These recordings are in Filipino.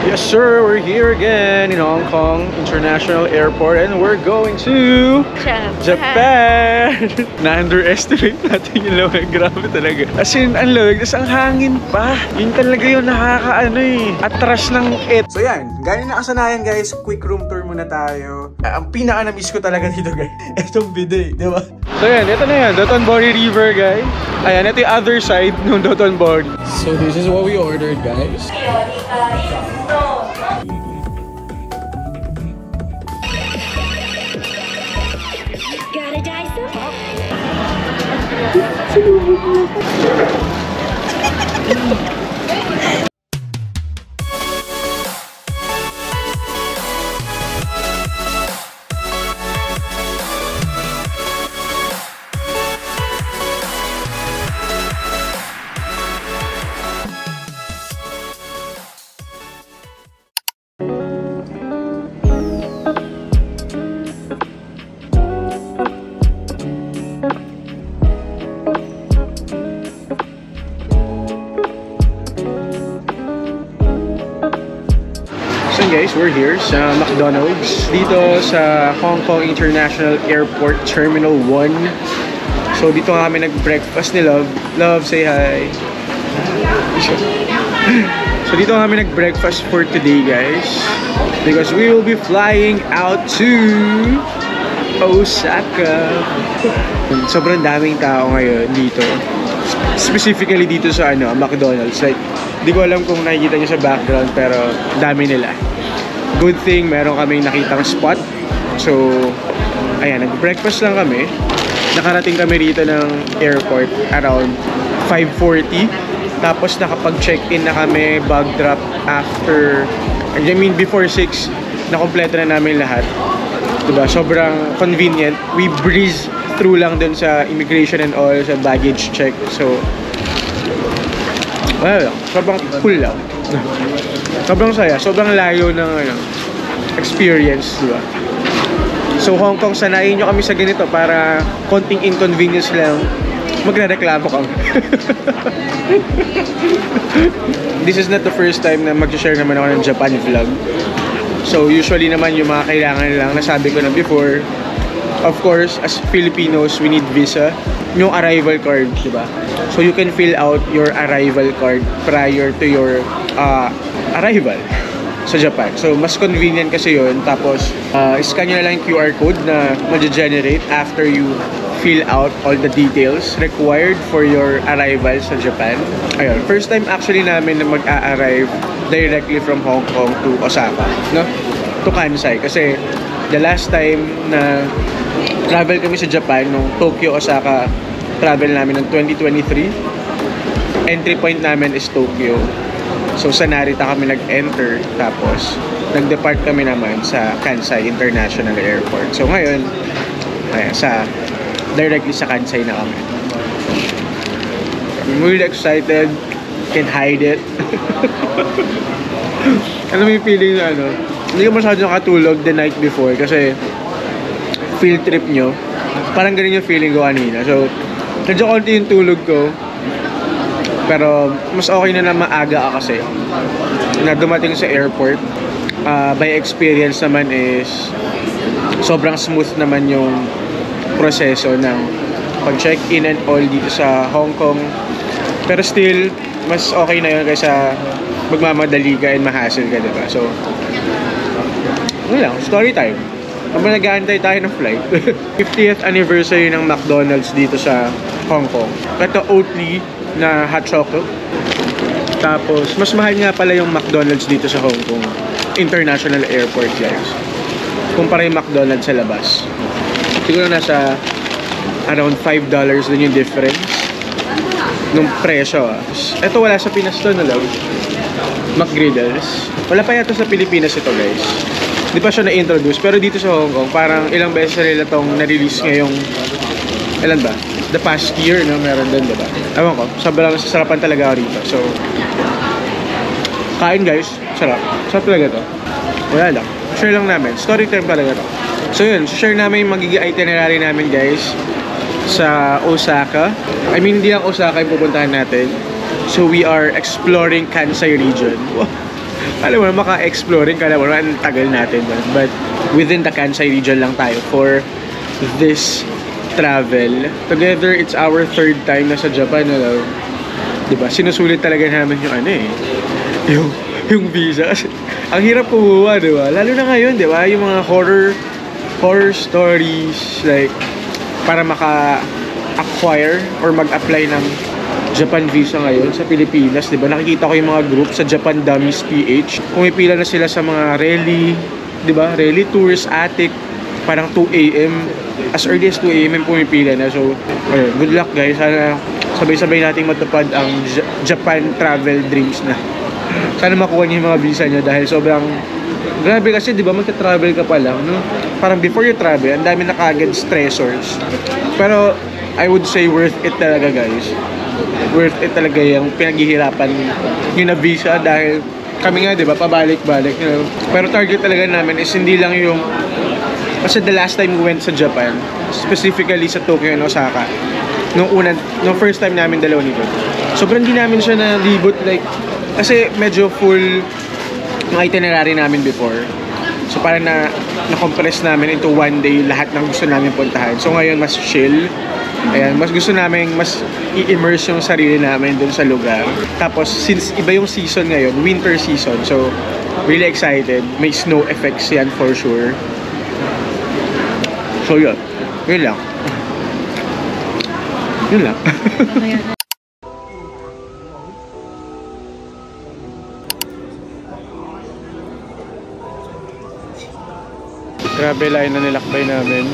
Yes sir, we're here again in Hong Kong International Airport and we're going to Japan. Na-underestimate natin yung lamig. Grabe talaga. As in, ang lamig. Tapos ang hangin pa. Yun talaga yung nakakaano atras ng it. So yan, ganyan na kasanayan guys. Quick room tour muna tayo. Ang pinaka-na-miss ko talaga dito guys. Itong bidet, di ba? So yan, ito na yan. Dotonbori River guys. Ayan, ito yung other side ng Dotonbori. So this is what we ordered guys. Gotta die some. Guys, we're here sa McDonald's dito sa Hong Kong International Airport Terminal 1. So dito kami nag-breakfast ni Love. Love, say hi. So dito kami nag-breakfast for today guys, because we will be flying out to Osaka. Sobrang daming tao ngayon dito, specifically dito sa McDonald's. Like, di ko alam kung nakikita nyo sa background pero dami nila. Good thing meron kaming nakitang spot. So ayan, nag-breakfast lang kami. Nakarating kami rito ng airport around 5:40. Tapos nakapag-check-in na kami, bag drop after, before 6. Nakompleto na namin lahat, diba? Sobrang convenient. We breeze through lang dun sa immigration and all, sa baggage check. So well, sobrang cool lang. Sobrang saya, sobrang layo ng experience, diba? So Hong Kong, sanayin nyo kami sa ganito para konting inconvenience lang, magre-reklamo kami. This is not the first time na mag-share naman ako ng Japan vlog. So usually naman yung mga kailangan lang, nasabi ko na before. Of course, as Filipinos, we need visa. Yung arrival card, diba? So you can fill out your arrival card prior to your arrival sa Japan. So mas convenient kasi yun. Tapos scan nyo na lang yung QR code na mag-generate after you fill out all the details required for your arrival sa Japan. Ayun, first time actually namin na mag-a-arrive directly from Hong Kong to Osaka, no? To Kansai. Kasi the last time na travel kami sa Japan, nung Tokyo, Osaka travel namin ng 2023, entry point namin is Tokyo. So sa Narita kami nag-enter, tapos nag-depart kami naman sa Kansai International Airport. So ngayon, ayan, directly sa Kansai na kami. I'm really excited, can't hide it. Ano may feeling na hindi ko masyadong nakatulog the night before kasi field trip nyo, parang ganun yung feeling ko kanina. So medyo konti yung tulog ko, pero mas okay na maaga ka kasi na dumating sa airport. By experience naman is sobrang smooth naman yung proseso ng pag-check-in and all dito sa Hong Kong. Pero still, mas okay na yun kaysa magmamadali ka and ma-hassle ka, diba? So ano lang, story time. Habang nag-aantay tayo ng flight. 50th anniversary ng McDonald's dito sa Hong Kong. Ito Oatly na hot chocolate. Tapos mas mahal nga pala yung McDonald's dito sa Hong Kong International Airport guys, kumpara yung McDonald's sa labas. Siguro nasa around $5 din yung difference nung presyo. Ito wala sa Pinas to, no? McGriddles. Wala pa yata sa Pilipinas ito guys. Di pa siya na-introduce, pero dito sa Hong Kong parang ilang beses nila itong na-release ngayong, ilan ba? The past year, no? Meron din, diba? Ewan ko, sobrang sasarapan talaga ako rito. So kain guys, sarap. Sarap talaga to. Wala lang, share lang namin. Story time talaga to. So yun, share namin yung magiging itinerary namin guys sa Osaka. I mean, hindi lang Osaka yung pupuntahan natin. So we are exploring Kansai region. alam mo, maka-exploring ka naman, ang tagal natin doon. But within the Kansai region lang tayo for this travel. Together, it's our 3rd time na sa Japan, no? Diba? Sinusulit talaga namin yung ano eh. Yung visa. Kasi ang hirap kumuha, diba? Lalo na ngayon, diba? Yung mga horror stories, like, para maka-acquire or mag-apply ng Japan visa ngayon sa Pilipinas, diba? Nakikita ko yung mga group sa Japan Dummies PH. Pumipila na sila sa mga rally, diba? Rally tours, attic, parang 2 AM. As early as 2 AM pumipila na. So, good luck guys. Sana sabay-sabay nating matupad ang Japan travel dreams na. Sana makuha niyo yung mga visa niyo dahil sobrang grabe kasi, di ba, magka-travel ka pa lang, no? Parang before you travel, ang dami na kagad stressors. Pero, I would say worth it talaga, guys. Worth it talaga yung pinaghihirapan yung na visa dahil kami nga, di ba, pabalik-balik, you know? Pero target talaga namin is hindi lang yung kasi the last time we went sa Japan, specifically sa Tokyo and Osaka, nung first time namin dalawa nito, sobrang di namin siya na-libot, like, kasi medyo full yung itinerary namin before. So parang na-compress namin into one day lahat ng gusto namin puntahan. So ngayon mas chill. Ayan, mas gusto namin mas i-immerse yung sarili namin dun sa lugar. Tapos since iba yung season ngayon, winter season, so really excited. May snow effects yan for sure. So yun lang. Yun lang. Grabe line na nilakbay namin.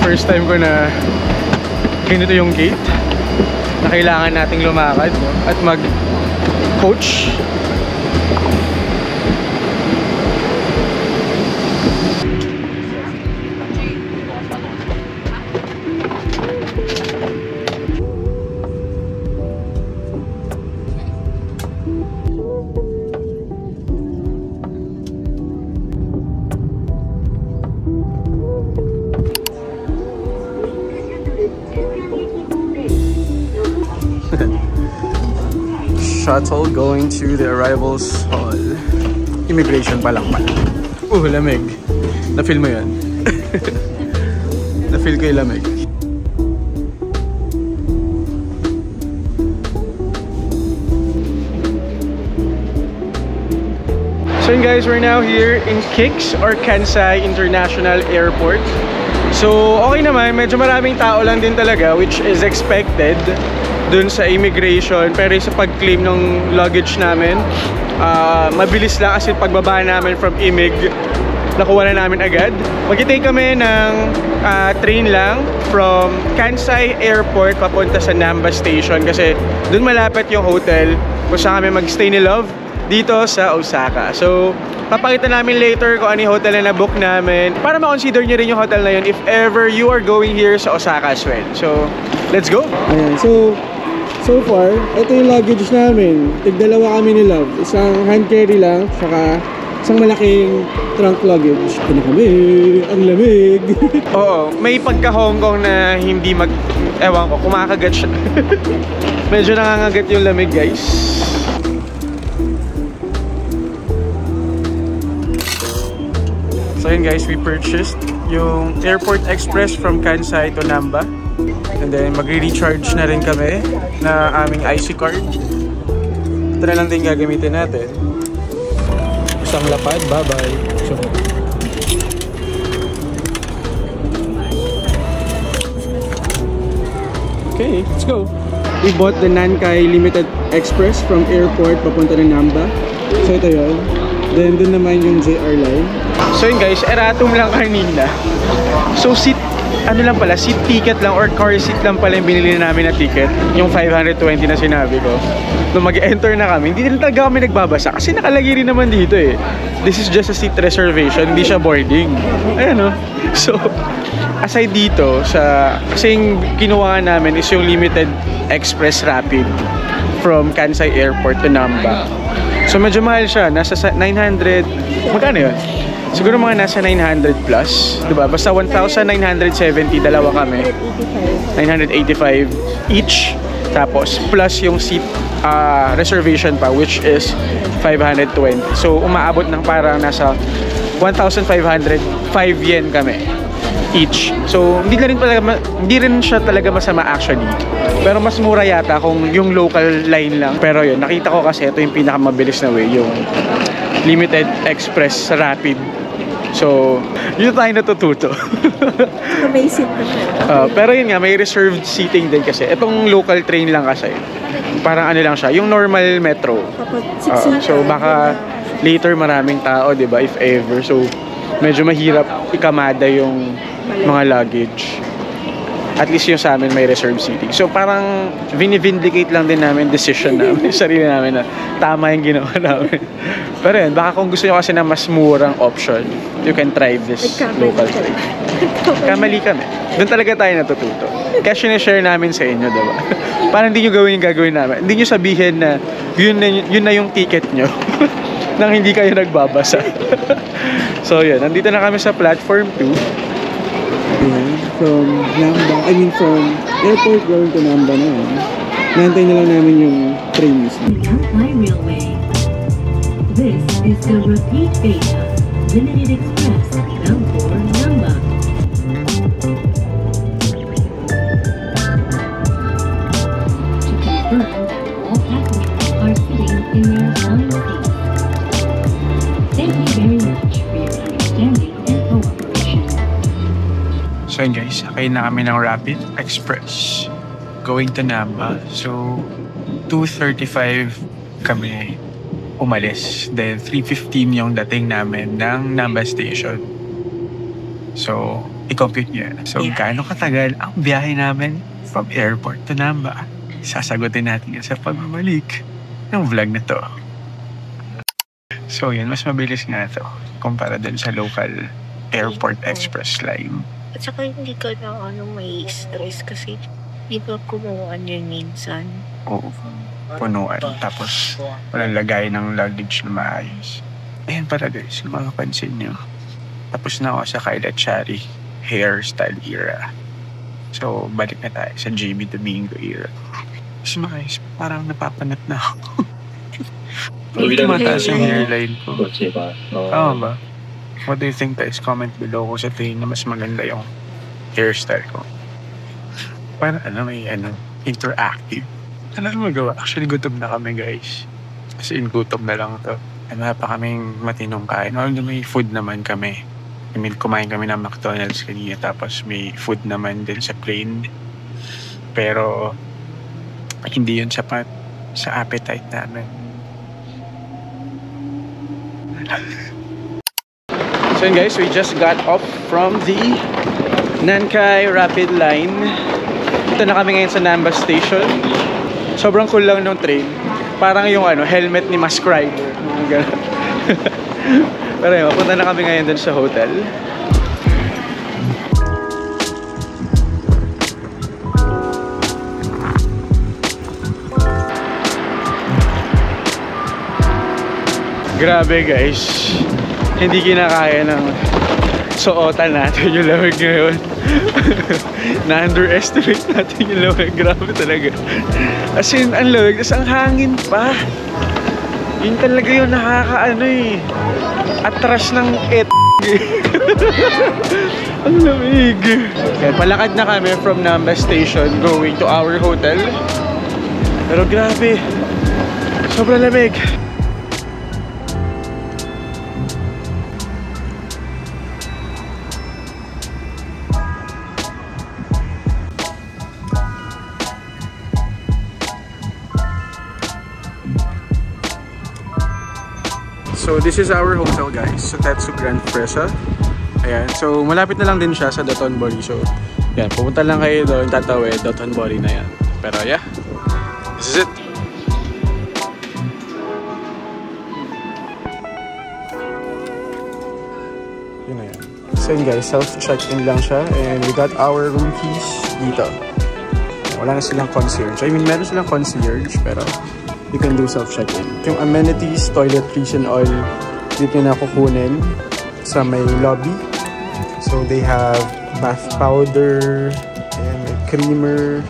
First time ko na ganito yung gate na kailangan nating lumakad, no? At mag-coach. Shuttle going to the arrivals hall. Immigration pa lang pala. Lamig. Na-feel mo yan? Na-feel ko yung lamig. So yun guys, we're now here in KIX or Kansai International Airport. So okay naman, medyo maraming tao lang din talaga, which is expected dun sa immigration. Pero sa pag-claim ng luggage namin, mabilis lang kasi pagbaba namin from imig, nakuha na namin agad. Mag-take kami ng train lang from Kansai Airport papunta sa Namba Station kasi dun malapit yung hotel kung saan kami mag-stay ni Love dito sa Osaka. So papakita namin later kung ano yung hotel na na-book namin para ma-consider nyo rin yung hotel na yun if ever you are going here sa Osaka as well. So let's go! Ayan, so far, ito yung luggage namin. Tig-dalawa kami ni Love. Isang hand carry lang, saka isang malaking trunk luggage. Ito na kami. Ang lamig. Oo, may pagka-Hong Kong na hindi ewan ko, kumakagat siya. Medyo nangangagat yung lamig, guys. So yun guys, we purchased yung Airport Express from Kansai to Namba. And then magre-recharge na rin kami na aming IC card. Ito na lang din gagamitin natin. Isang lapad, bye-bye. So, okay, let's go. We bought the Nankai Limited Express from airport papunta na Namba. So ito yun. Then dun naman yung JR line. So yun guys, erratum lang kanina. So seat ticket lang or car seat lang pala yung binili namin na ticket. Yung 520 na sinabi ko. Nung mag-enter na kami, hindi na talaga kami nagbabasa kasi nakalagay rin naman dito eh. This is just a seat reservation, hindi siya boarding. Ayan o. So, aside dito, kasi yung kinuha namin is yung Limited Express Rapid from Kansai Airport to Namba. So medyo mahal siya, nasa 900, magkano yun? Siguro mga nasa 900 plus, diba? Basta 1,970, dalawa kami. 985 each. Tapos plus yung seat reservation pa, which is 520. So umaabot ng parang nasa 1,505 yen kami each. So hindi rin siya talaga masama actually. Pero mas mura yata kung yung local line lang. Pero yun, nakita ko kasi ito yung pinakamabilis na way, yung Limited Express Rapid. So, yun tayo natututo. May seat na siya. Pero yun nga, may reserved seating din kasi. Itong local train lang kasi. Parang ano lang siya, yung normal metro. So, baka later maraming tao, di ba, if ever. So, medyo mahirap ikamada yung mga luggage. At least yung sa amin may reserved seating. So, parang vindicate lang din namin decision namin, sarili namin na tama yung ginawa namin. Pero yun, baka kung gusto nyo kasi na mas murang option, you can try this local train. Kamali kami. Doon talaga tayo natututo. Kaya sinishare namin sa inyo, diba? Parang hindi nyo gawin yung gagawin namin. Hindi nyo sabihin na yun na yung ticket nyo nang hindi kayo nagbabasa. So yun, nandito na kami sa platform 2. From Namba, from airport going to Namba na yun. Nantay na lang namin yung train mismo. Kansai Railway. This is the Repeat Beta Limited Express bound for Namba. To confirm, all passengers are sitting in their assigned seats. Thank you very much for your understanding and cooperation. So yun guys, sakay na kami ng Rapid Express going to Namba. So 2:35 kami umalis. Then 3:15 yung dating namin ng Namba Station. So i-compute nyo. So gaano katagal ang biyahe namin from airport to Namba? Sasagutin natin yan sa pagmamalik ng vlog na to. So yun, mas mabilis nga to kumpara dun sa local airport express line. At saka hindi ka na may stress kasi di ba kumuhaan yun minsan? Oo. Punuan. Tapos walang lagay ng luggage na maayos. Ayan pala guys, kung makapansin nyo. Tapos na ako sa Kyla Chari hairstyle era. So balik na tayo sa JB Domingo era. Mas guys, parang napapanat na ako. Tumataas yung hairline ko. Tama ba? What do you think guys? Comment below kung sa tingin na mas maganda yung hairstyle ko. Para may interactive. Ano magawa? Actually, gutom na kami guys. Kasi gutom na lang to. Wala pa kaming matinong kain. Although may food naman kami. I mean, kumain kami ng McDonald's kanina. Tapos may food naman din sa plane. Pero hindi yun sapat sa appetite namin. So yun guys, we just got off from the Nankai Rapid Line. Ito na kami ngayon sa Namba Station. Sobrang cool lang nung train. Parang yung helmet ni Mask Rider. Pero yun, mapunta na kami ngayon dun sa hotel. Grabe guys. Hindi kinakaya ng suotan natin yung lamig ngayon. Na-underestimate natin yung lamig. Grabe talaga. As in, ang lamig. Tapos ang hangin pa. Yun talaga yung atras ng ang lamig. Kaya palakad na kami from Namba Station going to our hotel. Pero grabe. Sobrang lamig. So this is our hotel guys, sa Tetsu Grand Presa. Ayan, so malapit na lang din siya sa Dotonbori. So yan, pupunta lang kayo doon, tatawid, Dotonbori na yan. Pero yeah, this is it. Yun na yan. So yun guys, self-check-in lang siya. And we got our room keys dito. Wala na silang concierge. I mean, meron silang concierge, pero you can do self-check-in. Yung amenities, toiletries and all, dito na kukunin sa may lobby. So, they have bath powder, and may creamer,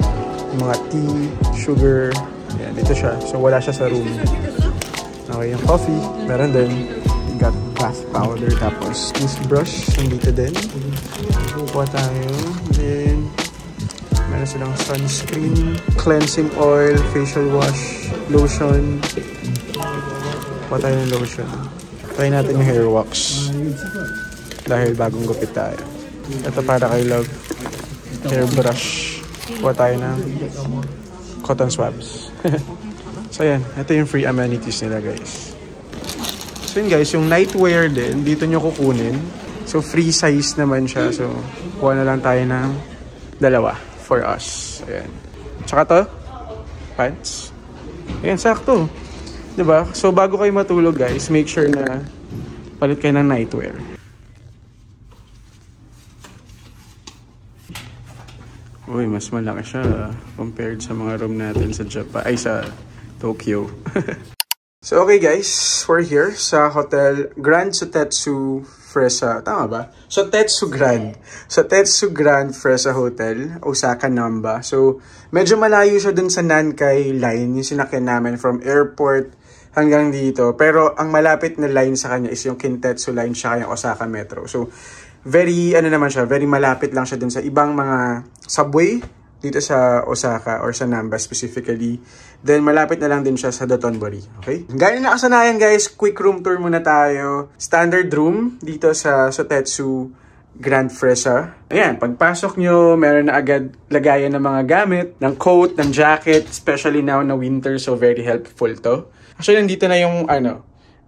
mga tea, sugar. Ayan, dito siya. So, wala siya sa room. Okay, yung coffee, meron din. You got bath powder, tapos toothbrush, nandito din. Kuha tayo. Then, meron silang sunscreen, cleansing oil, facial wash, lotion. Kuha tayo ng lotion. Try natin yung hair wax. Dahil bagong gupit tayo. Ito para kay Love. Hairbrush. Kuha tayo ng cotton swabs. So yan, ito yung free amenities nila guys. So yun guys, yung nightwear din, dito nyo kukunin. So free size naman siya. So kuha na lang tayo ng dalawa for us. Ayan. Tsaka to, pants. Ayan, sakto. Diba? So bago kayo matulog guys, make sure na palit kayo ng nightwear. Uy, mas malaki siya compared sa mga room natin sa Japan, ay sa Tokyo. So okay guys, we're here sa Hotel Grand Sotetsu Fresa. Tama ba? Sotetsu Grand. Sotetsu Grand Fresa Hotel, Osaka, Namba. So medyo malayo siya dun sa Nankai line, yung sinakyan namin from airport hanggang dito. Pero ang malapit na line sa kanya is yung Kintetsu line siya, yung Osaka Metro. So very, naman siya, very malapit lang siya dun sa ibang mga subway dito sa Osaka or sa Namba specifically. Then malapit na lang din siya sa Dotonbori. Okay? Gaya na kasanayan guys, quick room tour muna tayo. Standard room dito sa Sotetsu Grand Fresa. Ayan, pagpasok nyo, meron na agad lagayan ng mga gamit, ng coat, ng jacket, especially now na winter, so very helpful to. Actually, nandito na yung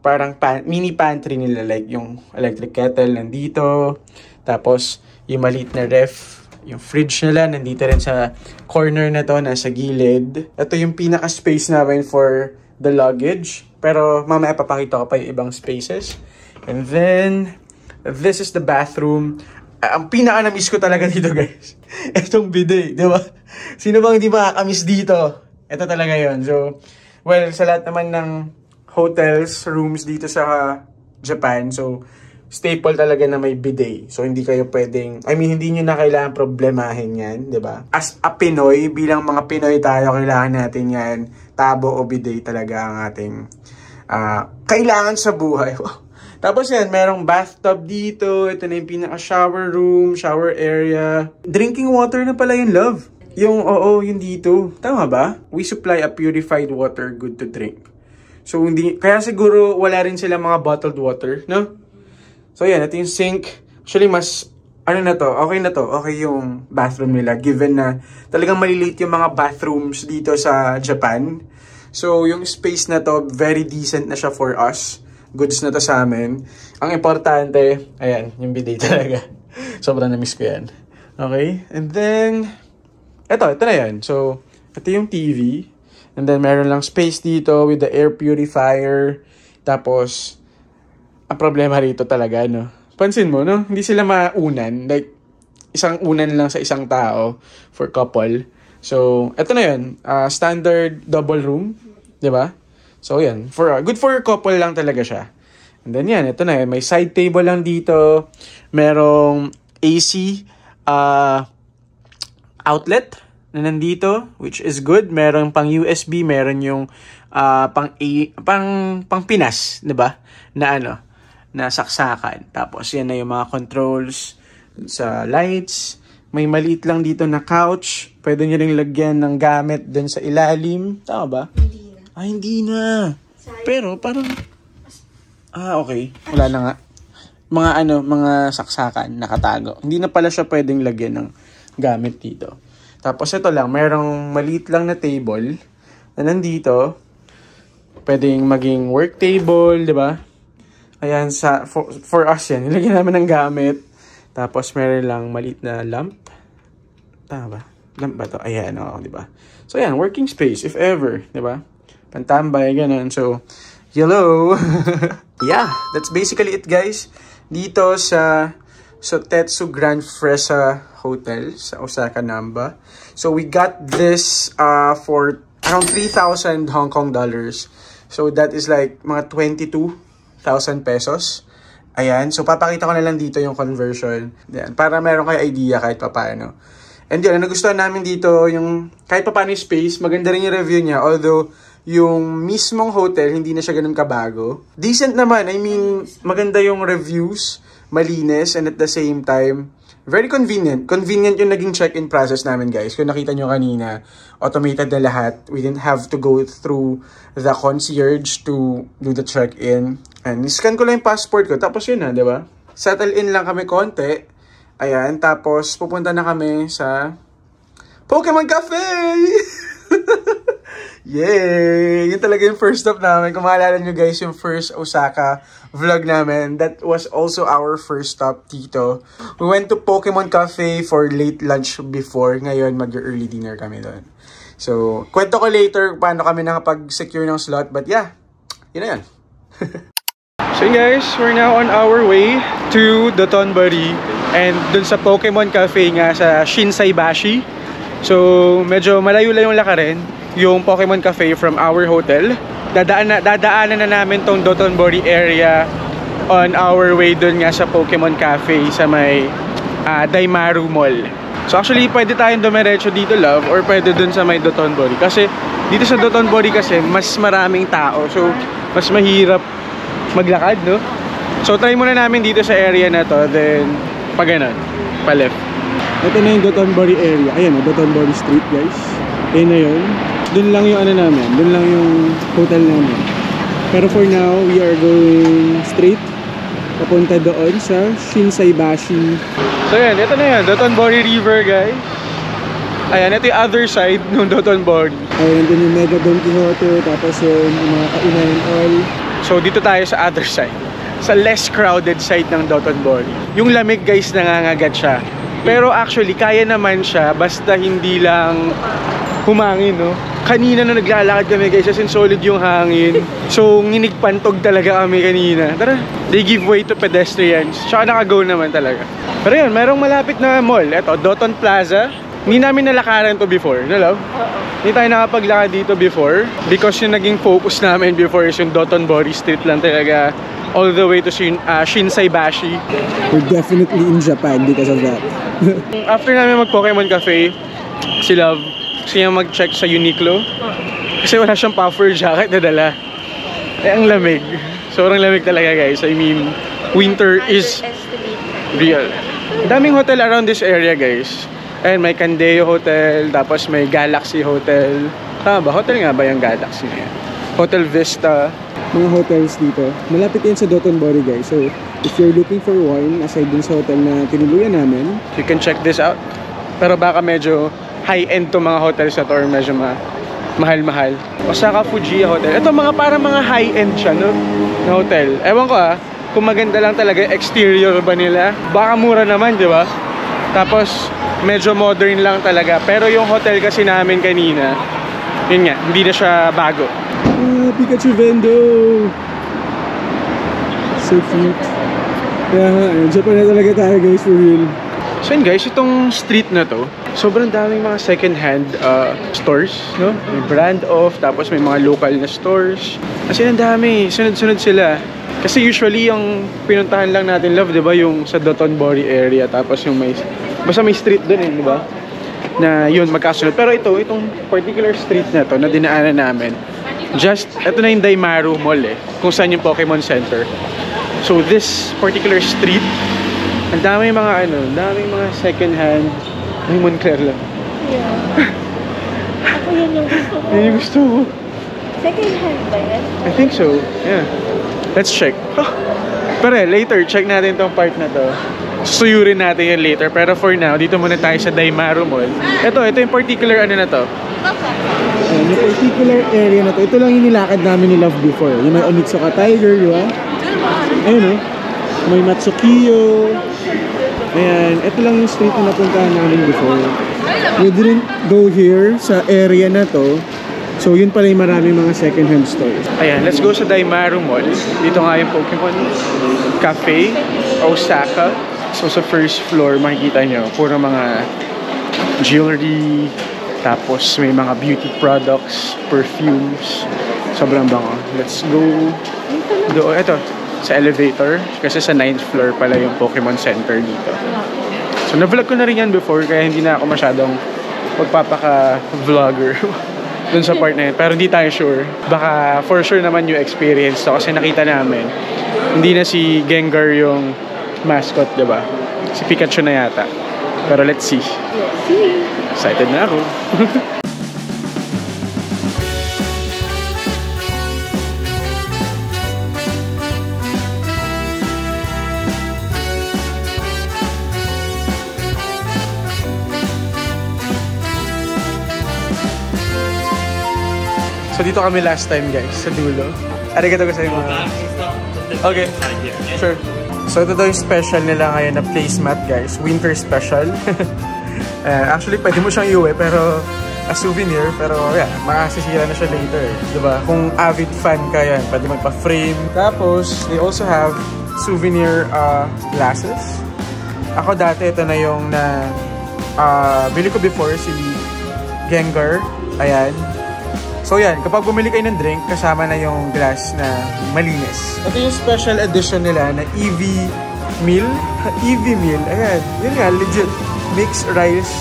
parang mini pantry nila, like yung electric kettle nandito, tapos yung maliit na ref, yung fridge nila nandito rin sa corner na to, nasa gilid. Ito yung pinaka space namin for the luggage, pero mamaya papakita ko pa yung ibang spaces. And then this is the bathroom. Ang pinaka na-miss ko talaga dito guys, itong bidet, di ba? Sino bang di makakamiss dito? Ito talaga yon. So well, sa lahat naman ng hotels, rooms dito sa Japan, so staple talaga na may bidet. So hindi kayo pwedeng, hindi nyo na kailangan problemahin yan, di ba? As a Pinoy, bilang mga Pinoy tayo, kailangan natin yan, tabo o bidet talaga ang ating kailangan sa buhay. Tapos yan, merong bathtub dito, ito na yung pinaka-shower room, shower area. Drinking water na pala yung Love. Yung yun dito. Tama ba? We supply a purified water good to drink. So, kaya siguro wala rin sila mga bottled water, no? So, yan. Ito yung sink. Actually, mas, okay na to. Okay yung bathroom nila. Given na talagang maliliit yung mga bathrooms dito sa Japan. So, yung space na to, very decent na siya for us. Goods na to sa amin. Ang importante, ayan, yung bidet talaga. Sobrang na-miss ko yan. Okay? And then, ito na yan. So, ito yung TV. And then, meron lang space dito with the air purifier. Tapos, ang problema rito talaga, no? Pansin mo, no? Hindi sila maunan. Like, isang unan lang sa isang tao for couple. So, ito na yun. Standard double room. Diba? So, yan. Good for couple lang talaga siya. And then, yan. Ito na yun. May side table lang dito. Merong AC outlet na nandito, which is good. Meron pang USB, meron yung pang Pinas, 'di ba? Na saksakan. Tapos yan na yung mga controls sa lights. May maliit lang dito na couch. Pwede niyo ring lagyan ng gamit dun sa ilalim. Tama ba? Hindi na. Hindi na. Pero parang okay. Wala na nga. Mga saksakan nakatago. Hindi na pala siya pwedeng lagyan ng gamit dito. Tapos ito lang, merong maliit lang na table na nandito. Pwedeng maging work table, di ba? Ayan, for us yan. Nilagyan namin ng gamit. Tapos meron lang maliit na lamp. Tama ba? Lamp ba to? Ayan, di ba? So ayan, working space, if ever, di ba? Pantambay, ganun. So, hello! Yeah, that's basically it guys. Dito sa Sotetsu Grand Fresa Hotel sa Osaka, Namba. So we got this for around 3,000 Hong Kong dollars. So that is like mga 22,000 pesos. Ayan, so papakita ko na lang dito yung conversion. Ayan, para meron kayo idea kahit papaano. And yun, nagustuhan namin dito yung kahit papaano yung space. Maganda rin yung review niya. Although yung mismong hotel, hindi na siya ganun kabago. Decent naman, I mean, maganda yung reviews. Malinis, and at the same time, very convenient. Convenient yung naging check-in process namin, guys. Kung nakita nyo kanina, automated na lahat. We didn't have to go through the concierge to do the check-in. And scan ko lang yung passport ko, tapos yun na, di ba? Settle in lang kami konti. Ayan, tapos pupunta na kami sa Pokemon Cafe! Yay! Yun talaga yung first stop namin. Kung maalala nyo guys, yung first Osaka vlog namin, that was also our first stop dito. We went to Pokemon Cafe for late lunch before. Ngayon, mag-early dinner kami doon. So, kwento ko later paano kami nakapag-secure ng slot. But yeah, yun na yan. So guys, we're now on our way to Dotonbori. And dun sa Pokemon Cafe nga sa Shinsaibashi. So, medyo malayo-layo yung lakarin yung Pokemon Cafe from our hotel. Dadaanan na namin tong Dotonbori area on our way dun nga sa Pokemon Cafe sa may Daimaru Mall. So actually, pwede tayong dumiretso dito, love, or pwede dun sa may Dotonbori. Kasi dito sa Dotonbori kasi mas maraming tao. So, mas mahirap maglakad, no? So, try muna namin dito sa area na to. Then, pa ganun, pa left. Ito na yung Dotonbori area. Ayan, Dotonbori Street, guys. Ayan na yun. Doon lang yung ano namin. Doon lang yung hotel namin. Pero for now, we are going straight papunta doon sa Shinsaibashi. So yan, ito na yan. Dotonbori River, guys. Ayan, ito yung other side ng Dotonbori. Ayan, doon yung Mega Don Quijote. Tapos yung mga kainan and all. So dito tayo sa other side. Sa less crowded side ng Dotonbori. Yung lamig, guys, nangangagat siya. Pero actually, kaya naman siya basta hindi lang humangin, no? Kanina na naglalakad kami, guys, as in solid yung hangin. So, nginigpantog talaga kami kanina. Tara, they give way to pedestrians. Tsaka naka-go naman talaga. Pero yun, merong malapit na mall. Ito, Doton Plaza. Hindi namin nalakaran to before, no, love? Hindi tayo nakapaglakad dito before. Because yung naging focus namin before is yung Dotonbori Street lang talaga. All the way to Shinsaibashi. We're definitely in Japan because of that. After namin mag-Pokemon Cafe, si Love, gusto niya mag-check sa Uniqlo. Kasi wala siyang puffer jacket na dala. Eh, ang lamig. Sobrang lamig talaga, guys. I mean, winter is real. Daming hotel around this area, guys. And may Candeo Hotel, tapos may Galaxy Hotel. Tama ba? Hotel nga ba yung Galaxy na yan? Hotel Vista. Mga hotels dito. Malapit yan sa Dotonbori, guys. So, if you're looking for one, aside dun sa hotel na tinuluyan namin, you can check this out. Pero baka medyo high-end to mga hotels na to or medyo mahal-mahal. Osaka Fujiya Hotel. Ito mga parang mga high-end siya, no? Na hotel. Ewan ko kung maganda lang talaga exterior ba nila. Baka mura naman, di ba? Tapos, medyo modern lang talaga. Pero yung hotel kasi namin kanina, yun nga, hindi na siya bago. Pikachu Vendo! So cute. Kaya Japan na talaga tayo, guys, for real. So yun, guys, itong street na to, sobrang daming mga second-hand stores, no? May brand off, tapos may mga local na stores. Kasi ang dami, sunod-sunod sila. Kasi usually yung pinuntahan lang natin, love, di ba? Yung sa Dotonbori area, tapos yung may, basta may street dun, di ba? Na yun, magkasunod. Pero itong particular street na to, na dinaanan namin, ito na yung Daimaru Mall kung saan yung Pokemon Center. So this particular street, ang daming mga daming mga second hand. Ay, Moncler lang. Yeah. Ako yan yung gusto ko. Yan yung gusto ko. Second hand ba yan? I think so, yeah. Let's check. Pero later, check natin tong part na to. Susuyurin natin yan later. Pero for now, dito muna tayo sa Daimaru Mall. Ito yung particular ano na to. Yung particular area na to, ito lang yung nilakad namin ni Love before. Yung may Onitsuka Tiger, di ba? Ayun, may Matsukiyo. Ayan, ito lang yung street na napuntahan namin before. We didn't go here sa area na to. So yun pala yung maraming mga second hand stores. Ayan, let's go sa Daimaru Mall. Dito nga yung Pokemon Cafe, Osaka. So sa first floor, makikita nyo, puro mga jewelry, tapos may mga beauty products, perfumes. Sobrang bango. Let's go doon. Ito, sa elevator. Kasi sa 9th floor pala yung Pokemon Center dito. So na-vlog ko na rin yan before, kaya hindi na ako masyadong magpapaka-vlogger dun sa part na yun. Pero hindi tayo sure. Baka for sure naman yung experience to, kasi nakita namin hindi na si Gengar yung mascot, diba? Si Pikachu na yata. Pero let's see. Excited na ako. So dito kami last time guys, sa dulo. Arigato gozaimasu mga. Okay, sure. So ito daw yung special nila ngayon na placemat guys. Winter special. Actually pwede mo siyang iuwi pero as souvenir. Pero yeah, makasisira na siya later. Diba? Kung avid fan ka yan, pwede magpa-frame. Tapos they also have souvenir glasses. Ako dati ito na yung bili ko before si Gengar. Ayan. So yan, kapag bumili kayo ng drink, kasama na yung glass na malinis. Ito yung special edition nila na EV meal. EV meal, ayan. Yun nga, legit. Mixed rice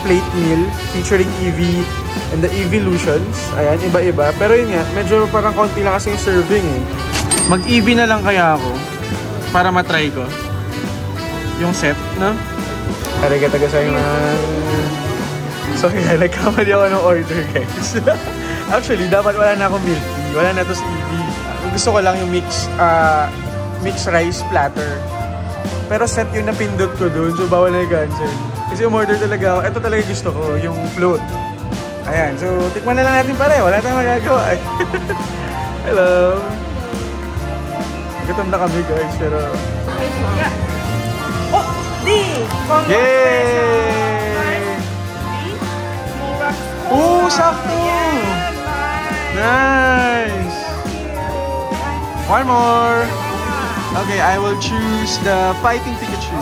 plate meal featuring EV and the Evolutions. Ayan, iba-iba. Pero yun nga, medyo parang konti lang kasi yung serving eh. Mag-EV na lang kaya ako para matry ko yung set, no? Arigato gozaimasu. So yeah, nagkamali ako ng order guys. Actually, dapat wala na akong milk tea. Wala na to sa EV. Gusto ko lang yung mixed rice platter. Pero set yung napindot ko doon, so bawal na i-cancel. Kasi umorder talaga ako. Ito talaga gusto ko, yung float. Ayan, so tikman na lang natin pare. Wala tayong magagawa. Hello. Gutom na kami guys, pero... Oh! Di! Yay! Oh, sakto! Nice! One more! Okay, I will choose the Fighting Pikachu.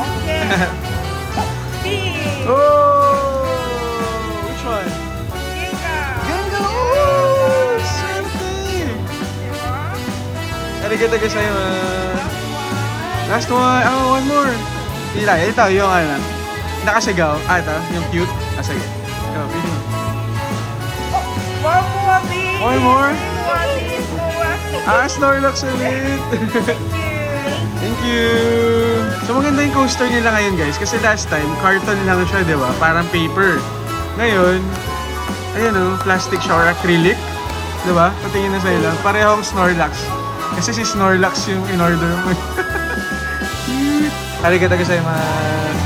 Oh! Which one? Gengar! Oh! Swerte! Arigato gozaimasu. Last one. Oh, one more. Ito, yung ano. Nakasigaw. Ito, yung cute. Sige. Ito, pili mo. One more? Snorlax ulit! Thank you! So maganda yung coaster nila ngayon guys. Kasi last time, carton lang siya, di ba? Parang paper. Ngayon, ayan o, plastic siya or acrylic. Di ba? Patingin na sa'yo lang. Parehong Snorlax. Kasi si Snorlax yung in-order mo. Arigato gozaimasu.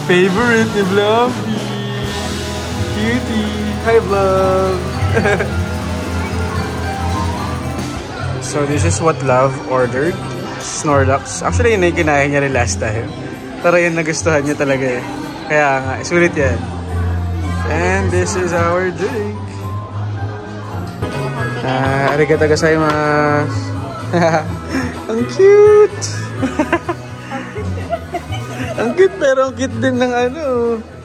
Favorite ni Bluffy. Cutie. Hi, Love. So, this is what Love ordered. Snorlax. Actually, yun na yung kinain niya rin last time. Pero yun, nagustuhan niya talaga eh. Kaya nga, sulit yan. And this is our drink. Arigato gozaimasu. Ang cute! Ang cute, pero ang cute din ng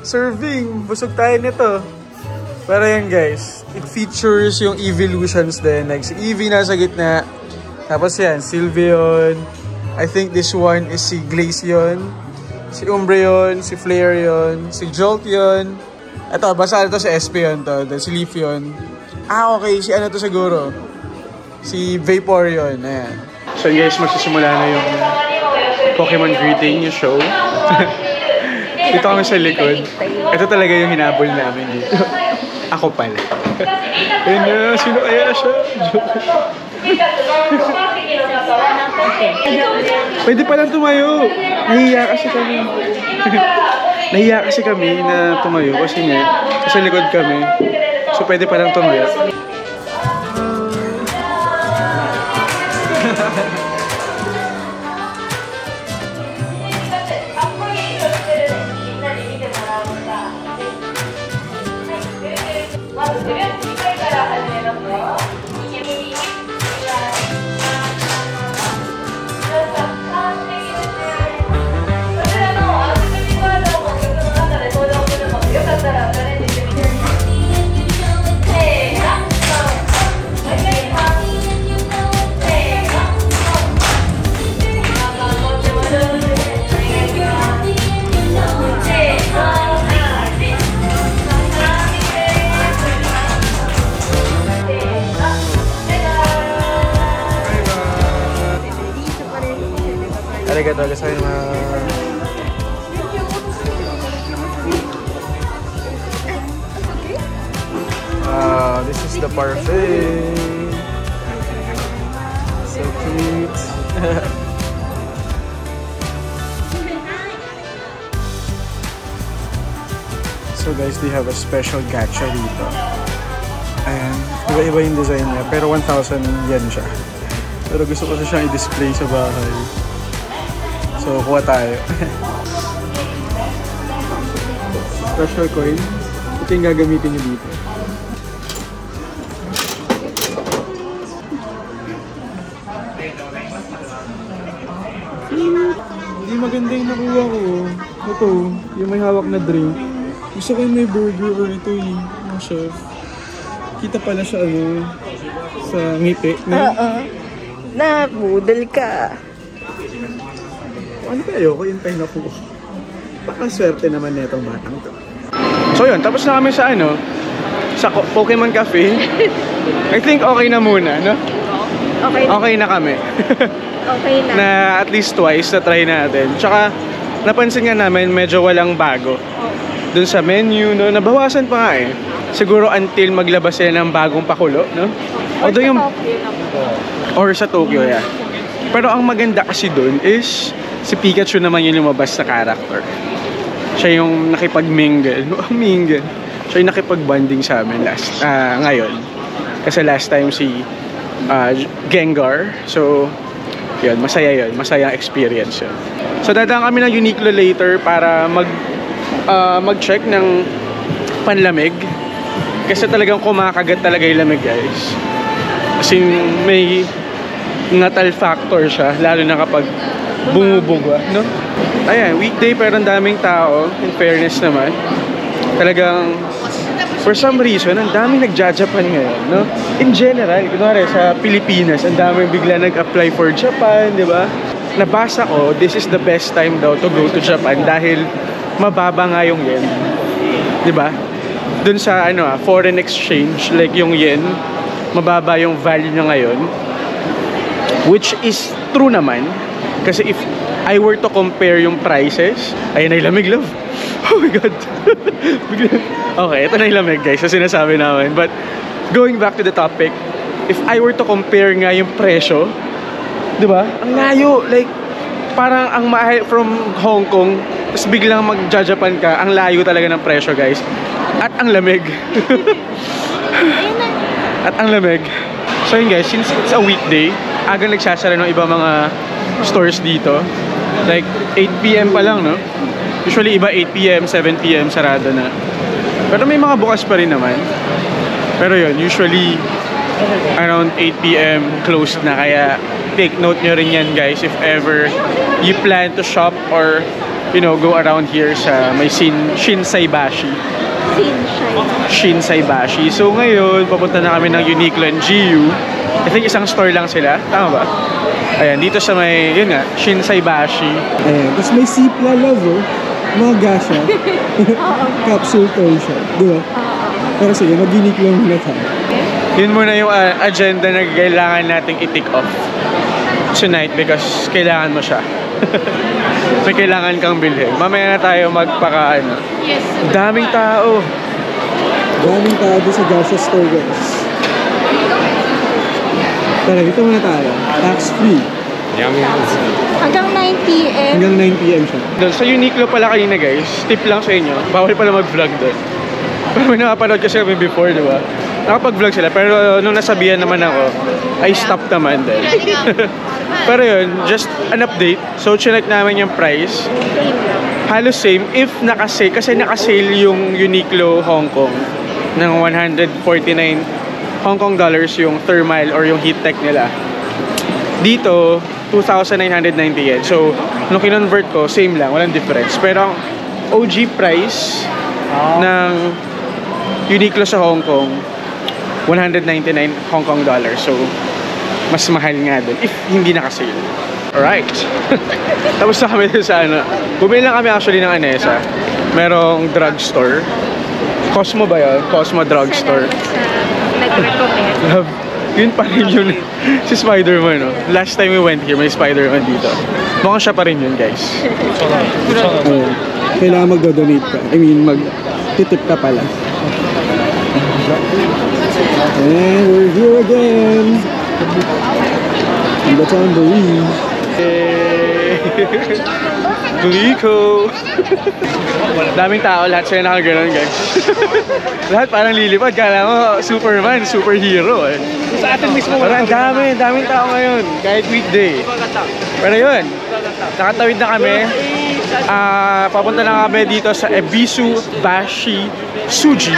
serving. Busog tayo nito. Pero yan guys, it features yung Evolutions din. Like si Eevee nasa gitna. Tapos yan, Sylveon. I think this one is si Glaceon. Si Umbreon, si Flareon, si Jolteon. Ito, basta ito si Espeon to. Si Leafeon. Okay, si ano to siguro? Si Vaporeon. Ayan. So guys, magsisimula na yung Pokemon greeting, yung show. Dito kami sa likod. Ito talaga yung hinabol namin dito. Ako pala. Ayun na, sino kaya siya? Pwede palang tumayo. Nahiya kasi kami na tumayo kasi nga, sa likod kami. So pwede palang tumayo. Arigato gozaimasu. This is the parfait. So cute. So guys, they have a special gacha dito. Ayan, iba-iba yung design niya, pero 1,000 yen siya. Pero gusto ko siyang i-display sa bahay. So, kuha tayo. Special coin. Ito yung gagamitin niyo dito. Hindi maganda yung nakuha ko. Ito, yung may hawak na drink. Gusto ko yung may burger or ito yung chef. Kita pala siya sa ngiti. Nabudol ka. Ano ba ayoko yung tayo na po? Baka swerte naman na itong batang to. So yun, tapos na kami sa sa Pokemon Cafe. I think okay na muna, no? Okay na kami. Okay na. Na at least twice na try natin. Tsaka napansin nga namin medyo walang bago. Dun sa menu, no? Nabawasan pa nga eh. Siguro until maglabas sila ng bagong pakulo, no? Although yung... Or sa Tokyo, yeah. Pero ang maganda kasi dun is si Pikachu naman yung lumabas na character. Siya yung nakipag-mingle. Mingle. Siya yung nakipag-bonding sa amin ngayon. Kasi last time si Gengar. So, yun, masaya yun. Masayang experience yun. So, dadaan kami ng Uniqlo later para mag-check ng panlamig. Kasi talagang kumakagat talaga yung lamig, guys. Kasi may natal factor siya, lalo na kapag bumubuga, no? Ayan, weekday pero ang daming tao, in fairness naman. Talagang, for some reason, ang daming nagja-Japan ngayon, no? In general, kunwari sa Pilipinas, ang daming bigla nag-apply for Japan, di ba? Nabasa ko, this is the best time daw to go to Japan dahil mababa nga yung yen. Di ba? Dun sa foreign exchange, like yung yen, mababa yung value niya ngayon. Which is true naman. Kasi if I were to compare yung prices, ayun ay lamig, love. Oh my God. Okay, ito na yung lamig, guys, sa sinasabi namin. But going back to the topic, if I were to compare nga yung presyo, di ba? Ang layo, like, parang ang mahal from Hong Kong, tapos biglang mag-Japan ka, ang layo talaga ng presyo, guys. At ang lamig. At ang lamig. So yun, guys, since it's a weekday, agang nagsasara ng iba mga stores dito. Like 8 PM pa lang, no? Usually iba 8 PM, 7 PM sarado na. Pero may mga bukas pa rin naman. Pero yun, usually around 8 PM closed na. Kaya take note nyo rin yan, guys, if ever you plan to shop or go around here sa may Shinsaibashi. Shinsaibashi. So ngayon, papunta na kami ng Uniqlo and GU. I think isang store lang sila. Tama ba? Ayan, dito sa may, yun nga, Shinsaibashi. Ayan, tapos may Sipla Love, mga gasha. Capsule toy siya, di ba? Pero sige, mag-Uniqlo muna tayo. Yun muna yung agenda na kailangan nating i-tick off tonight because kailangan mo siya. May kailangan kang bilhin. Mamaya na tayo Yes. Daming tao. Daming tao doon sa gasha store, guys. Tara, dito muna tayo. Tax free. Hanggang 9 PM. Hanggang 9 PM siya. Doon sa Uniqlo pala kanina, guys. Tip lang sa inyo. Bawal pala mag-vlog doon. Pero may nakapanood kasi kami before, di ba? Nakapag-vlog sila. Pero nung nasabihan naman ako, I stopped naman din. Pero yun, just an update. So, chinek namin yung price. Halos same. If nakasale, kasi nakasale yung Uniqlo Hong Kong ng 149 Hong Kong dollars yung thermal or yung heat tech nila. Dito, 2,990 yen. So, nung kinonvert ko, same lang. Walang difference. Pero ang OG price ng Uniqlo sa Hong Kong, 199 Hong Kong dollars. So, mas mahal nga dun if hindi nakasale. Alright. Tapos na kami sa bumili lang kami actually ng Anessa. Merong drugstore. Cosmo ba yun? Cosmo drugstore. Nag-recommend. Yun pa rin yun. Si Spider-Man, no? Last time we went here, may Spider-Man dito. Mukhang siya pa rin yun, guys. Ayun. Kailangan mag-donate ka. I mean, mag-titip ka pala. And we're here again. In the tambourine. Glico! Daming tao, lahat sila nakaganon, guys. Lahat parang lilipad. Kala mo, Superman, superhero eh. Sa atin mismo. Parang daming tao ngayon. Kahit weekday. Pero yun, nakatawid na kami. Papunta na kami dito sa Ebisu Bashi Suji.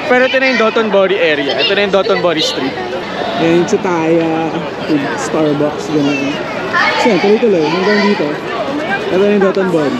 Pero ito na yung Dotonbori area. Ito na yung Dotonbori Street. Yan yung Tsutaya, Starbucks, gano'n. So yan, tuloy-tuloy. Hanggang dito. Ito na yung Dotonbori.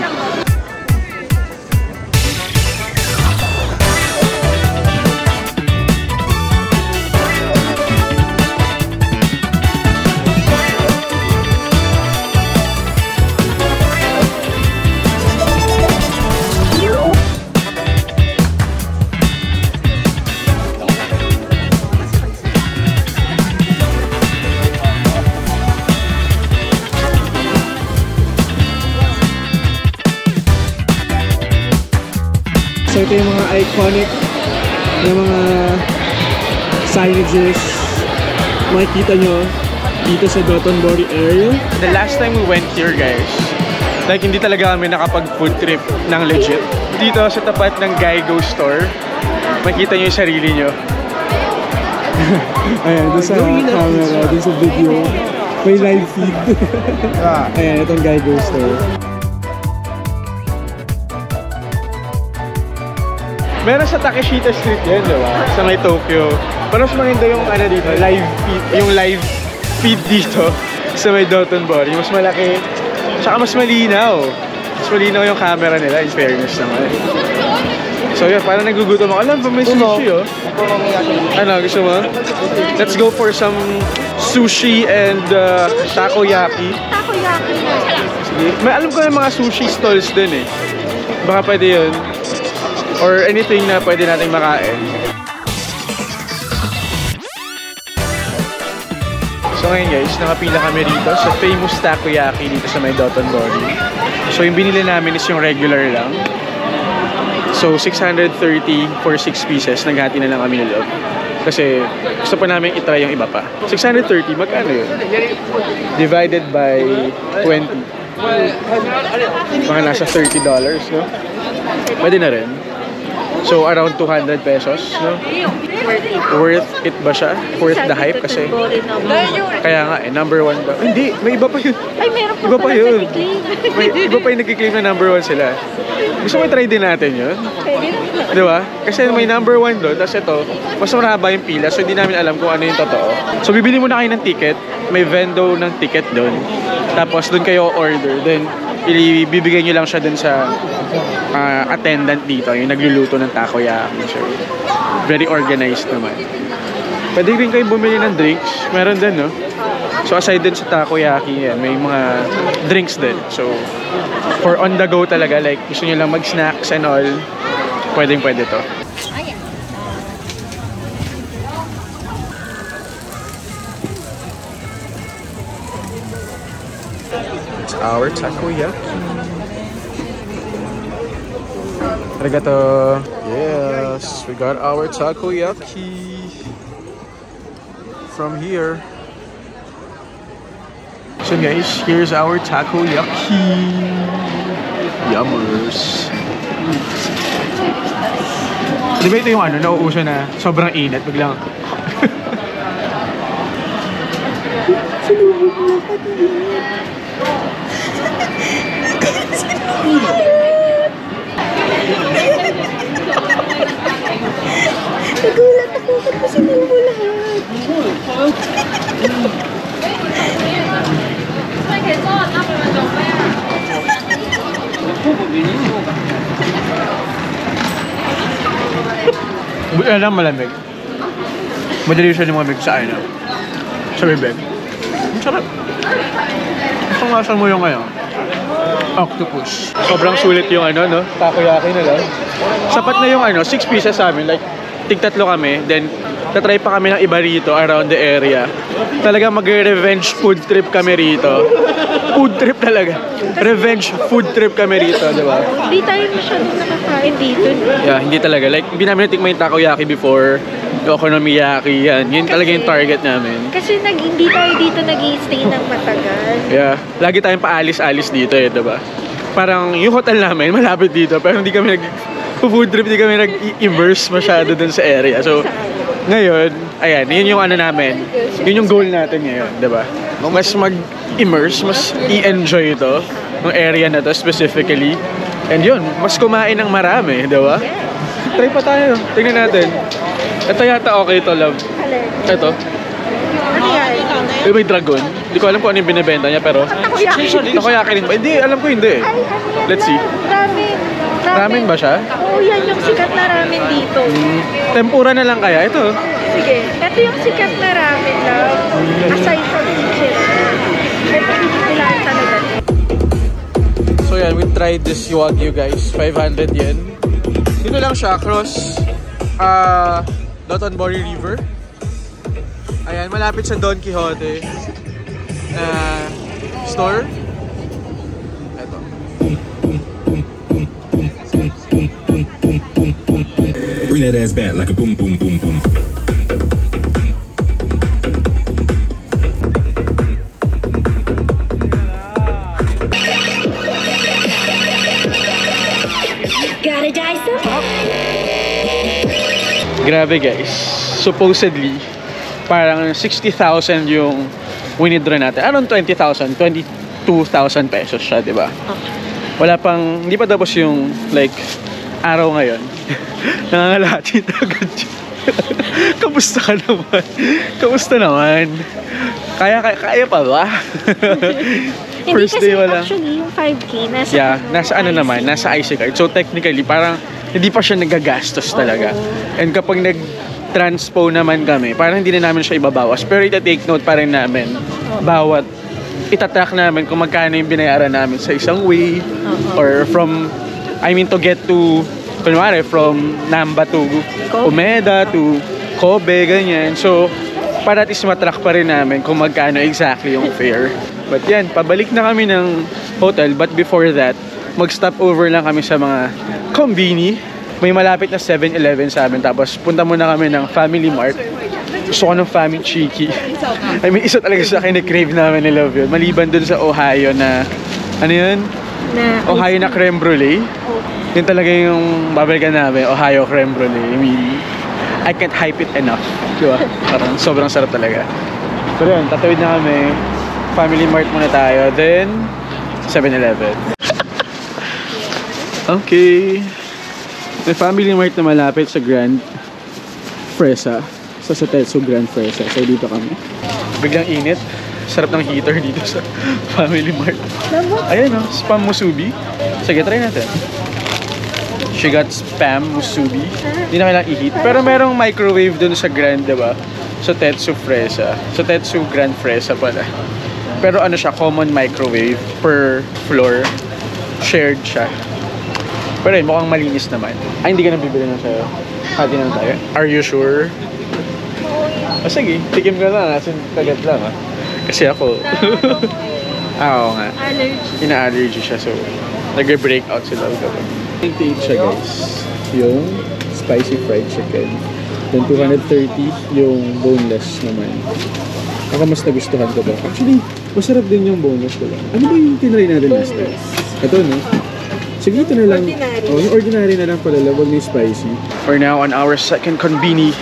So ito yung mga iconic na mga signages makikita nyo dito sa Dotonbori area. The last time we went here, guys, like hindi talaga kami nakapag-food trip ng legit. Dito sa tapat ng Geigo store, makikita nyo yung sarili nyo. Ayan, dun sa camera, dun sa video, may live feed. Ayan, itong Geigo store. Meron sa Takeshita Street yan, di ba? Sa may Tokyo. Pero mas maganda yung ano dito, live feed dito sa may Dotonbori. Mas malaki, tsaka mas malinaw. Mas malinaw yung camera nila, in fairness naman. So yun, parang nagugutom ako. Alam ba may sushi, oh? Ano, gusto mo? Let's go for some sushi and takoyaki. Takoyaki na. Sige. May alam ko yung mga sushi stalls dun eh. Baka pwede yun. Or anything na pwede nating makain. So ngayon guys, nakapila kami dito sa famous takoyaki dito sa may Dotonbori. So yung binili namin is yung regular lang. So 630 for 6 pieces. Naghati na lang kami ng loob. Kasi gusto pa namin itry yung iba pa. 630, magkano yun? Divided by 20. Mga nasa $30, no? Pwede na rin. So around 200 pesos, no? Worth it ba siya? Worth the hype kasi? Kaya nga eh, number 1 ba? Hindi, may iba pa yun. Ay, meron Iba pa yun. May iba pa yung nagkiklaim na number 1 sila. Gusto mo try din natin yun? Di ba? Kasi may number 1 doon, tapos ito, mas maraba yung pila, so hindi namin alam kung ano yung totoo. So bibili muna kayo ng ticket, may vendo ng ticket doon. Tapos doon kayo order, then ibibigay nyo lang siya doon sa attendant dito, yung nagluluto ng takoyaki. So, very organized naman. Pwede rin kayo bumili ng drinks, meron din, no? So aside din sa takoyaki, yan, may mga drinks din. So for on the go talaga, like gusto nyo lang mag-snacks and all, pwedeng pwede to. It's our takoyaki. Arigato. Yes, we got our takoyaki from here. So guys, here's our takoyaki. Yummers. Di ba ito yung ano, nauuso na sobrang init, biglang Nagulat ako, ba't mo sinubo lahat? alam, malamig. Madali siya lumamig sa ano, sa bibig. Ang sarap. Gusto nga mo yung ano, octopus. Sobrang sulit yung ano, no? Takoyaki na lang. Sapat na yung ano, 6 pieces sa amin. Like, tig-tatlo kami. Then, tatry pa kami ng iba rito around the area. Talaga mag-revenge food trip kami rito. Food trip talaga. Revenge food trip kami rito, di ba? Hindi tayo masyadong nakakain dito. Yeah, hindi talaga. Like, hindi namin natikman yung takoyaki before. Yung okonomiyaki, yan. Yun talaga yung target namin. Kasi hindi tayo dito nag-i-stay ng matagal. Yeah. Lagi tayong paalis-alis dito eh, diba? Parang yung hotel namin, malapit dito. Pero hindi kami food trip, hindi kami nag-immerse masyado dun sa area. So, ngayon, ayan, yun yung ano namin. Yun yung goal natin ngayon, diba? Mas mag-immerse, mas i-enjoy ito. Yung area na to specifically. And yun, mas kumain ng marami, diba? Try pa tayo. Tingnan natin. Ito yata okay to, love. Ito. Ano yan? May dragon. Hindi ko alam kung ano yung binibenta niya, pero... Takoyaki rin ba? Hindi, alam ko hindi. Let's see. Ramen. Ramen ba siya? Oo, yan yung sikat na ramen dito. Tempura na lang kaya? Ito. Sige. Ito yung sikat na ramen, love. Aside from chicken. Ito pinipilaan talaga. So yan, we tried this Wagyu guys. 500 yen. Dito lang siya, cross Dotonbori River. Ayan, malapit sa Don Quixote store. Ito. Bring that ass back like a boom, boom, boom, boom. Gotta die some? Grabe guys. Supposedly, parang 60,000 yung winidraw natin. Anong 20,000? 22,000 pesos siya, di ba? Wala pang, hindi pa tapos yung like araw ngayon. Nangangalati na agad siya. Kamusta ka naman? Kamusta naman? Kaya pa ba? Hindi First kasi day wala. actually yung 5K nasa Yeah, nasa ano naman, nasa IC card. So technically, parang hindi pa siya nagagastos talaga. And kapag nag-transpo naman kami, parang hindi na namin siya ibabawas. Pero ita-take note pa rin namin bawat itatrack namin kung magkano yung binayaran namin sa isang way or from, I mean to get to, kunwari, from Namba to Umeda to Kobe, ganyan. So, para at least matrack pa rin namin kung magkano exactly yung fare. But yan, pabalik na kami ng hotel. But before that, mag-stop over lang kami sa mga kombini. May malapit na 7-Eleven sa amin. Tapos punta muna kami ng Family Mart. Gusto ko ng Family Cheeky. I mean, isa talaga sa akin na crave namin ni Love yun. Maliban dun sa Ohio na, ano yun? Ohio na creme brulee. Yun talaga yung babalikan namin, Ohio creme brulee. I mean, I can't hype it enough. Diba? Parang sobrang sarap talaga. So yun, tatawid na kami. Family Mart muna tayo. Then, 7-Eleven. Okay. May Family Mart na malapit sa Grand Fresa. Sa Tetsu Grand Fresa. So dito kami. Biglang init. Sarap ng heater dito sa Family Mart. Ayan o, spam musubi. Sige, try natin. She got spam musubi. Hindi na kailangang i-heat. Pero merong microwave dun sa Grand, diba? Sa Tetsu Fresa. Sa Tetsu Grand Fresa pala. Pero ano siya, common microwave per floor. Shared siya. Pero yun, mukhang malinis naman. Ay, hindi ka na bibili na sa'yo. Hati na tayo. Are you sure? Sige, tikim ka lang. Asin kagat lang ah. Kasi ako. Oo nga. allergy. Ina-allergy siya. So, nag-breakout sila. 98 siya guys. Yung spicy fried chicken. Then 230 yung boneless naman. Ako mas nagustuhan ko ba? Actually, masarap din yung boneless ko lang. Ano ba yung tinry natin last time? Ito no? Sige, ito na lang. Ordinary. Oh, yung ordinary na lang pala. Huwag na yung spicy. We're now on our second conveni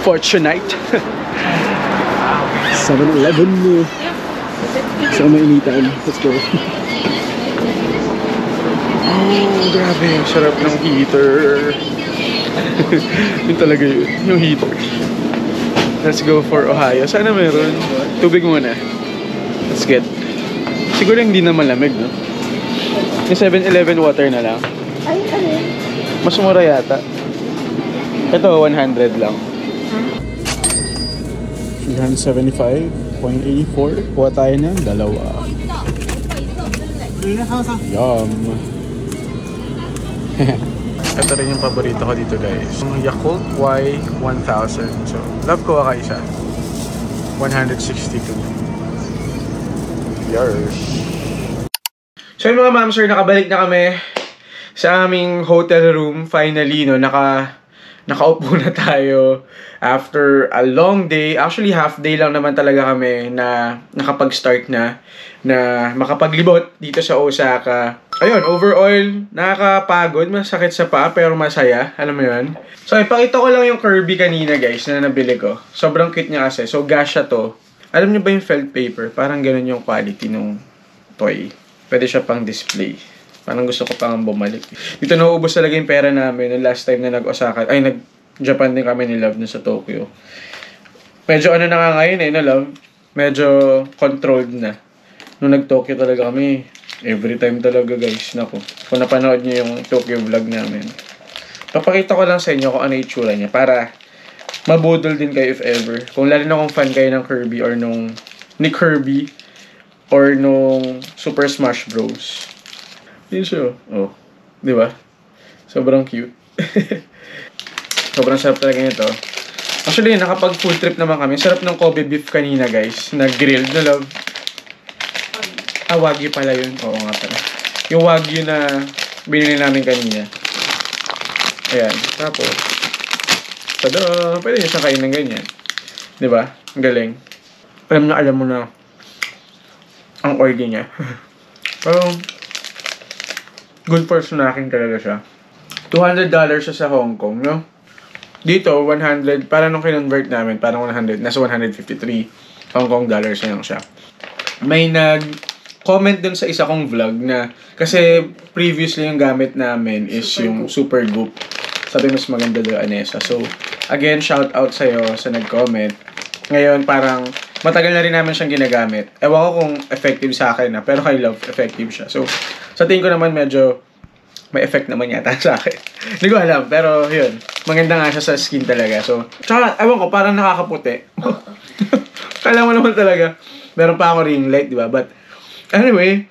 for tonight. 7-Eleven mo. Sa mainitan. Let's go. Oh, grabe. Ang sarap ng heater. Yun talaga yun. Yung heater. Let's go for Ohio. Sana meron. Tubig muna. Let's get. Siguro hindi na malamig, no? Yung 7-Eleven water na lang. Ay, ano? Mas mura yata. Ito, 100 lang. 375.84. Kuha tayo ng dalawa. Yum. Ito rin yung paborito ko dito guys. Yung Yakult Y1000. So, love ko ka isa. 162. Yours. So yun mga ma'am sir, nakabalik na kami sa aming hotel room. Finally, no, nakaupo na tayo after a long day. Actually, half day lang naman talaga kami na nakapag-start na makapaglibot dito sa Osaka. Ayun, overall, nakakapagod, masakit sa paa, pero masaya. Alam mo yun? So, ipakita ko lang yung Kirby kanina, guys, na nabili ko. Sobrang cute niya kasi. So, gasha to. Alam niyo ba yung felt paper? Parang ganun yung quality nung toy. Pwede siya pang display. Parang gusto ko pang bumalik. Dito nauubos talaga yung pera namin nung last time na nag-Osaka. Ay, nag-Japan din kami ni Love na sa Tokyo. Medyo ano na nga ngayon na Love? Medyo controlled na. Nung nag-Tokyo talaga kami, every time talaga guys. Naku, kung napanood nyo yung Tokyo vlog namin. Papakita ko lang sa inyo kung ano yung itsura niya para mabudol din kayo if ever. Kung lalo na kung fan kayo ng Kirby or nung ni Kirby or nung Super Smash Bros. Yun siya. Oh, di ba? Sobrang cute. Sobrang sarap talaga nito. Actually, nakapag full trip naman kami. Sarap ng Kobe beef kanina guys. Na-grilled na Love. Ah, Wagyu pala yun. Oo nga pala. Yung Wagyu na binili namin kanina. Ayan. Tapos, tada! Pwede nyo siyang kain ng ganyan. Diba? Ang galing. Alam mo na ang order niya. Pero, good for snacking talaga siya. $200 siya sa Hong Kong, no? Dito, 100. Para nung kinonvert namin, parang 100. Nasa 153 Hong Kong dollars na lang siya. May comment dun sa isa kong vlog na kasi previously yung gamit namin is yung Super Goop. Sabi mas maganda doon Anessa. So, again, shout out sa'yo sa nag-comment. Ngayon, parang matagal na rin namin siyang ginagamit. Ewan ko kung effective sa akin na, pero kay Love, effective siya. So, sa tingin ko naman medyo may effect naman yata sa akin. Hindi ko alam, pero yun. Maganda nga siya sa skin talaga. So, tsaka, ewan ko, parang nakakaputi. Kala mo naman talaga. Meron pa ako ring light, di ba? But, anyway,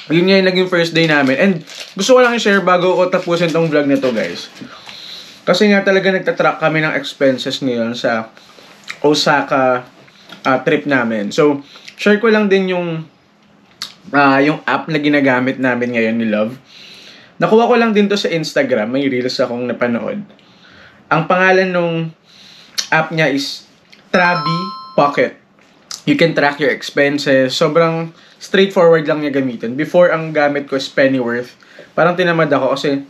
yun nga yung naging first day namin. And gusto ko lang i-share bago ko tapusin tong vlog na to guys. Kasi nga talaga nagtatrack kami ng expenses ngayon sa Osaka trip namin. So, share ko lang din yung app na ginagamit namin ngayon ni Love. Nakuha ko lang din to sa Instagram. May reels akong napanood. Ang pangalan nung app niya is Trabi Pocket. You can track your expenses. Sobrang straightforward lang niya gamitin. Before, ang gamit ko is Pennyworth. Parang tinamad ako kasi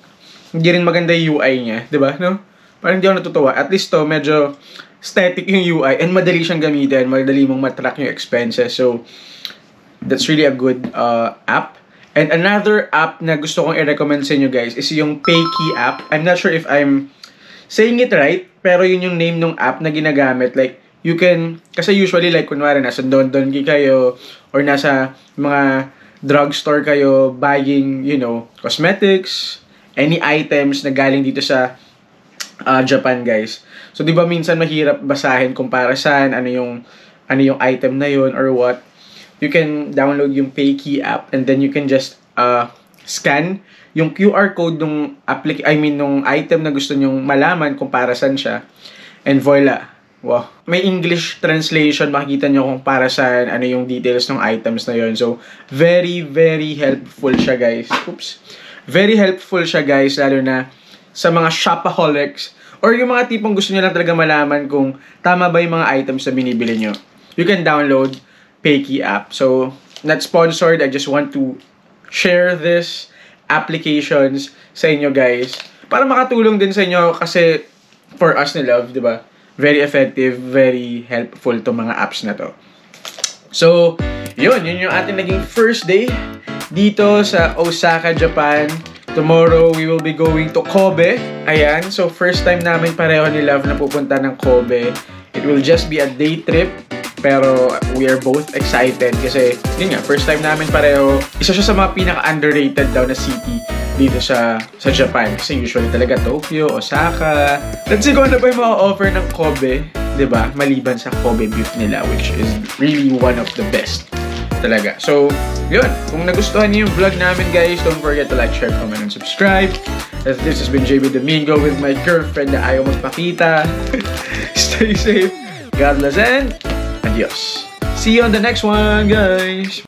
hindi rin maganda yung UI niya. Diba? No? Parang hindi ako natutuwa. At least to, medyo static yung UI and madali siyang gamitin. Madali mong matrack yung expenses. So, that's really a good app. And another app na gusto kong i-recommend sa inyo guys is yung Paykey app. I'm not sure if I'm saying it right, pero yun yung name ng app na ginagamit. Like, you can, kasi usually like kunwari nasa Don-Donki kayo or nasa mga drugstore kayo buying, you know, cosmetics, any items na galing dito sa Japan guys. So, di ba minsan mahirap basahin kung para saan, ano yung item na yun or what. You can download yung Paykey app and then you can just scan yung QR code nung nung item na gusto nyong malaman kung para saan siya. And voila. Wow. May English translation, makikita nyo kung para saan, ano yung details ng items na yun. So, very, very helpful siya guys. Oops. Very helpful siya guys, lalo na sa mga shopaholics or yung mga tipong gusto nyo lang talaga malaman kung tama ba yung mga items na binibili nyo. You can download Paykey app. So, not sponsored. I just want to share this applications sa inyo guys. Para makatulong din sa inyo kasi for us ni Love, di ba? Very effective, very helpful to mga apps na to. So, yun yung ating naging first day dito sa Osaka, Japan. Tomorrow, we will be going to Kobe. Ayan. So, first time namin pareho ni Love na pupunta ng Kobe. It will just be a day trip. Pero we are both excited kasi yun nga, first time namin pareho. Isa siya sa mga pinaka-underrated daw na city dito sa Japan. Kasi usually talaga Tokyo, Osaka. Let's see kung ano pa yung ma-offer ng Kobe, diba? Maliban sa Kobe beef nila, which is really one of the best talaga. So, yun. Kung nagustuhan niyo yung vlog namin, guys, don't forget to like, share, comment, and subscribe. As this has been JB Domingo with my girlfriend na ayaw magpakita. Stay safe. God bless and adios. See you on the next one, guys.